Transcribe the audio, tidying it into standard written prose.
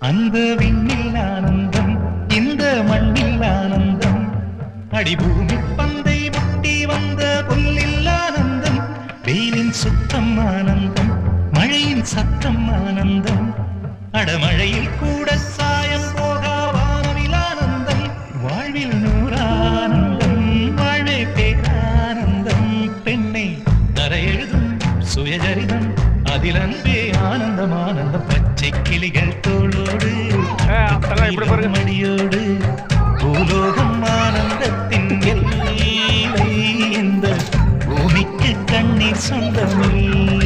அந்த விண்ணில் ஆனந்தம் இந்த மண்ணில் ஆனந்தம் அடிபூமி பந்தை முட்டி வந்த புல்லில் ஆனந்தம் வெயிலின் சுத்தம் ஆனந்தம் மழையின் சத்தம் ஆனந்தம் அடமழையில் கூட சாயம் போகா வானவில் ஆனந்தம் வாழ்வில் நூறானந்தம் வாழ்வே பேரானந்தம் பெண்ணை தரையெழுதும் சுயஜரிதம் அதில் அன்பே ஆனந்தம் ஆனந்தம் பச்சை கிளிகள் தோளோடு மடியோடு பூலோகம் ஆனந்தத்தின் எல்லை இந்த பூமிக்கு கண்ணீர் சொந்தமில்லை.